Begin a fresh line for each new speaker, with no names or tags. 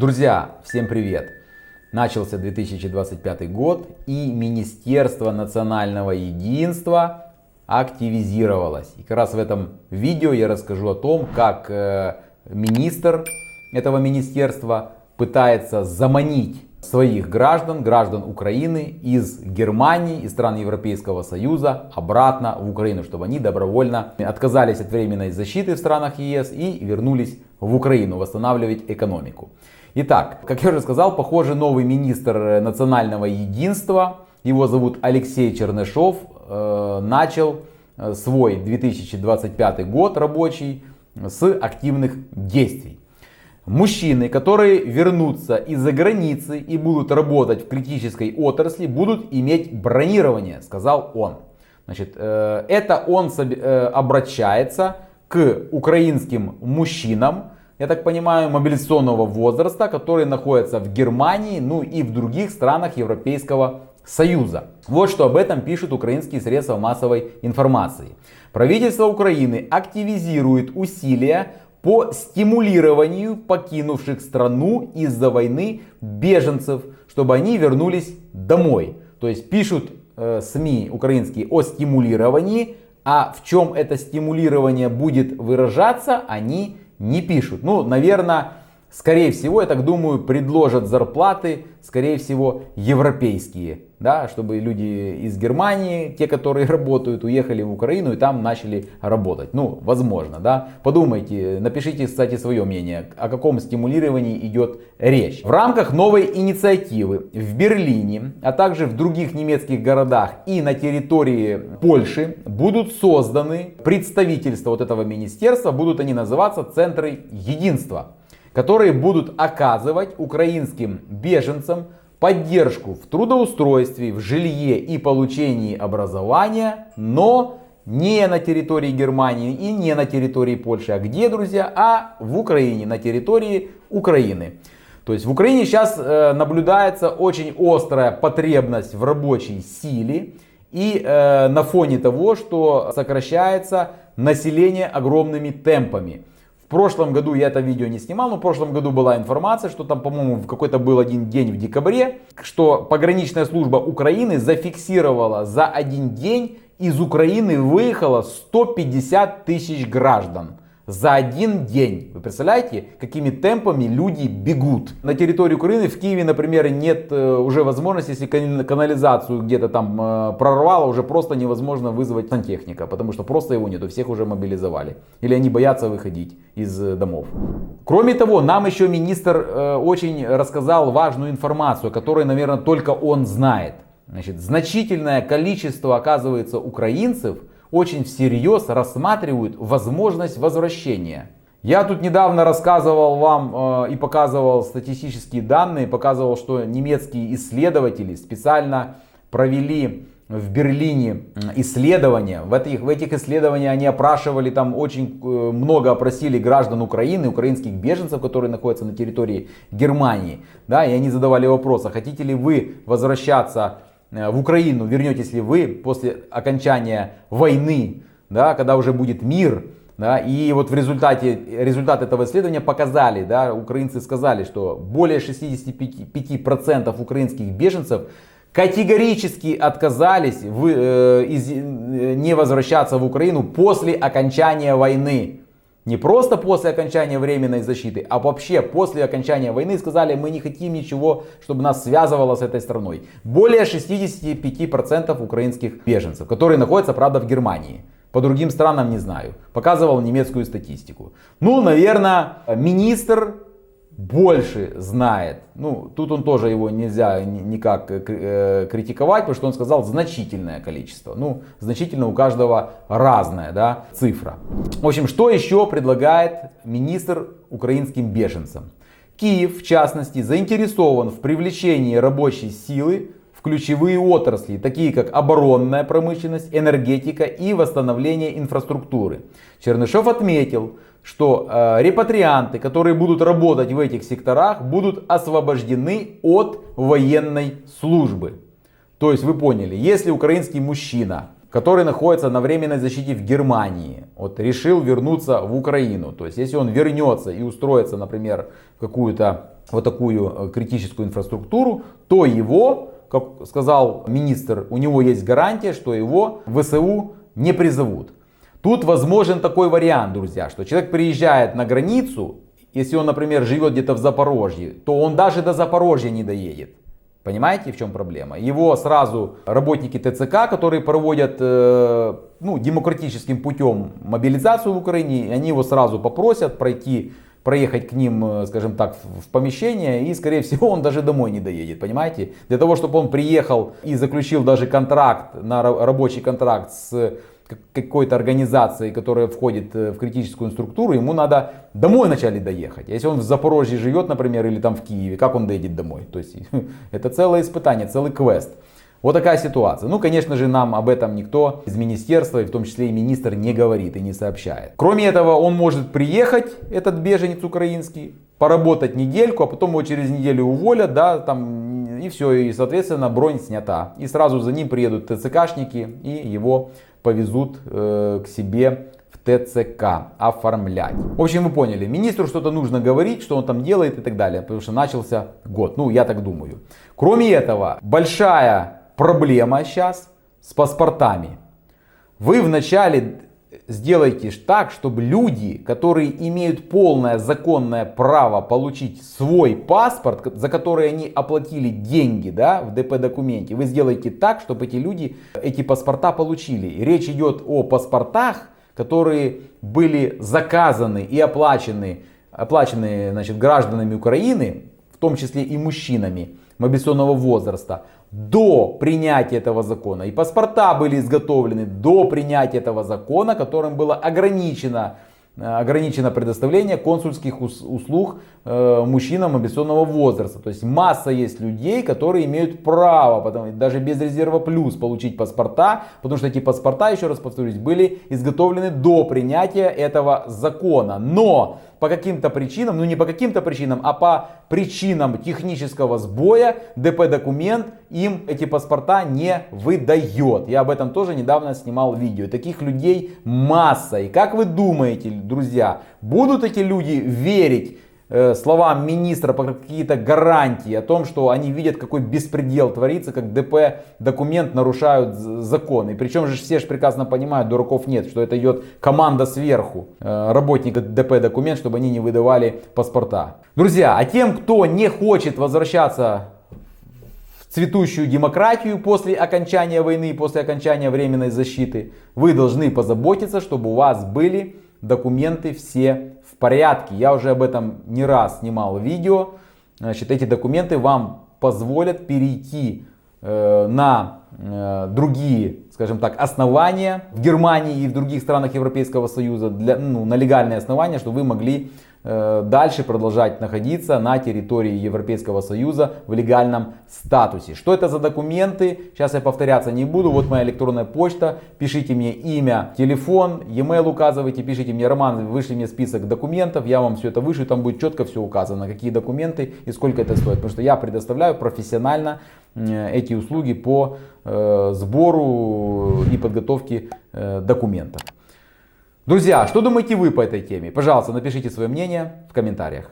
Друзья, всем привет! Начался 2025 год, и Министерство национального единства активизировалось. И как раз в этом видео я расскажу о том, как министр этого министерства пытается заманить своих граждан Украины из Германии, из стран Европейского Союза обратно в Украину, чтобы они добровольно отказались от временной защиты в странах ЕС и вернулись в Украину восстанавливать экономику. Итак, как я уже сказал, похоже, новый министр национального единства, его зовут Алексей Чернышов, начал свой 2025 год рабочий с активных действий. Мужчины, которые вернутся из-за границы и будут работать в критической отрасли, будут иметь бронирование, сказал он. Значит, это он обращается к украинским мужчинам, я так понимаю, мобилизационного возраста, которые находятся в Германии, ну и в других странах Европейского Союза. Вот что об этом пишут украинские средства массовой информации. Правительство Украины активизирует усилия по стимулированию покинувших страну из-за войны беженцев, чтобы они вернулись домой. То есть пишут СМИ украинские о стимулировании, а в чем это стимулирование будет выражаться, они не пишут. Ну, наверное, скорее всего, я так думаю, предложат зарплаты, скорее всего, европейские. Да, чтобы люди из Германии, те, которые работают, уехали в Украину и там начали работать. Ну, возможно, да. Подумайте, напишите, кстати, свое мнение, о каком стимулировании идет речь. В рамках новой инициативы в Берлине, а также в других немецких городах и на территории Польши будут созданы представительства вот этого министерства, будут они называться Центры Единства, которые будут оказывать украинским беженцам поддержку в трудоустройстве, в жилье и получении образования, но не на территории Германии и не на территории Польши. А где, друзья? А в Украине, на территории Украины. То есть в Украине сейчас наблюдается очень острая потребность в рабочей силе. И на фоне того, что сокращается население огромными темпами. В прошлом году я это видео не снимал, но в прошлом году была информация, что там, по-моему, в какой-то был один день в декабре, что пограничная служба Украины зафиксировала за один день из Украины выехало 150 тысяч граждан. За один день. Вы представляете, какими темпами люди бегут? На территории Украины, в Киеве, например, нет уже возможности, если канализацию где-то там прорвало, уже просто невозможно вызвать сантехника, потому что просто его нету, всех уже мобилизовали. Или они боятся выходить из домов. Кроме того, нам еще министр очень рассказал важную информацию, которую, наверное, только он знает. Значит, значительное количество, оказывается, украинцев очень всерьез рассматривают возможность возвращения. Я тут недавно рассказывал вам и показывал статистические данные, показывал, что немецкие исследователи специально провели в Берлине исследования. В этих исследованиях они опрашивали, там очень много опросили граждан Украины, украинских беженцев, которые находятся на территории Германии. Да, и они задавали вопрос, а хотите ли вы возвращаться в Украину, вернетесь ли вы после окончания войны, да, когда уже будет мир. Да, и вот результат этого исследования показали, да, украинцы сказали, что более 65% украинских беженцев категорически отказались не возвращаться в Украину после окончания войны. Не просто после окончания временной защиты, а вообще после окончания войны сказали, мы не хотим ничего, чтобы нас связывало с этой страной. Более 65% украинских беженцев, которые находятся, правда, в Германии. По другим странам не знаю. Показывал немецкую статистику. Ну, наверное, министр больше знает. Ну, тут он тоже его нельзя никак критиковать, потому что он сказал значительное количество. Ну, значительно у каждого разная, да, цифра. В общем, что еще предлагает министр украинским беженцам? Киев, в частности, заинтересован в привлечении рабочей силы в ключевые отрасли, такие как оборонная промышленность, энергетика и восстановление инфраструктуры. Чернышов отметил, что репатрианты, которые будут работать в этих секторах, будут освобождены от военной службы. То есть вы поняли, если украинский мужчина, который находится на временной защите в Германии, вот решил вернуться в Украину, то есть если он вернется и устроится, например, в какую-то вот такую критическую инфраструктуру, то его, как сказал министр, у него есть гарантия, что его в ВСУ не призовут. Тут возможен такой вариант, друзья, что человек приезжает на границу, если он, например, живет где-то в Запорожье, то он даже до Запорожья не доедет. Понимаете, в чем проблема? Его сразу работники ТЦК, которые проводят демократическим путем мобилизацию в Украине, они его сразу попросят проехать к ним, скажем так, в помещение, и, скорее всего, он даже домой не доедет, понимаете? Для того, чтобы он приехал и заключил даже контракт, рабочий контракт с какой-то организацией, которая входит в критическую структуру, ему надо домой вначале доехать. Если он в Запорожье живет, например, или там в Киеве, как он доедет домой? То есть это целое испытание, целый квест. Вот такая ситуация. Ну, конечно же, нам об этом никто из министерства, и в том числе и министр, не говорит и не сообщает. Кроме этого, он может приехать, этот беженец украинский, поработать недельку, а потом его через неделю уволят, да, там, и все, и, соответственно, бронь снята. И сразу за ним приедут ТЦКшники и его повезут к себе в ТЦК оформлять. В общем, вы поняли, министру что-то нужно говорить, что он там делает и так далее, потому что начался год, ну, я так думаю. Кроме этого, большая проблема сейчас с паспортами. Вы вначале сделайте так, чтобы люди, которые имеют полное законное право получить свой паспорт, за который они оплатили деньги, да, в ДП-документе, вы сделаете так, чтобы эти люди эти паспорта получили. И речь идет о паспортах, которые были заказаны и оплачены, значит, гражданами Украины, в том числе и мужчинами мобилизационного возраста, до принятия этого закона. И паспорта были изготовлены до принятия этого закона, которым было ограничено предоставление консульских услуг мужчинам мобилизационного возраста. То есть масса есть людей, которые имеют право, даже без резерва плюс, получить паспорта, потому что эти паспорта, еще раз повторюсь, были изготовлены до принятия этого закона. Но по каким-то причинам, ну не по каким-то причинам, а по причинам технического сбоя ДП-документ им эти паспорта не выдает. Я об этом тоже недавно снимал видео. Таких людей масса. И как вы думаете, друзья, будут эти люди верить словам министра по какие-то гарантии о том, что они видят, какой беспредел творится, как ДП-документ нарушают законы. Причем же все прекрасно понимают, дураков нет, что это идет команда сверху, работника ДП-документ, чтобы они не выдавали паспорта. Друзья, а тем, кто не хочет возвращаться в цветущую демократию после окончания войны, после окончания временной защиты, вы должны позаботиться, чтобы у вас были документы все в порядке. Я уже об этом не раз снимал видео. Значит, эти документы вам позволят перейти на другие, скажем так, основания в Германии и в других странах Европейского Союза, на легальные основания, чтобы вы могли дальше продолжать находиться на территории Европейского Союза в легальном статусе. Что это за документы? Сейчас я повторяться не буду. Вот моя электронная почта. Пишите мне имя, телефон, e-mail указывайте, пишите мне: Роман, вышли мне список документов, я вам все это вышлю, там будет четко все указано, какие документы и сколько это стоит. Потому что я предоставляю профессионально эти услуги по сбору и подготовке документов. Друзья, что думаете вы по этой теме? Пожалуйста, напишите свое мнение в комментариях.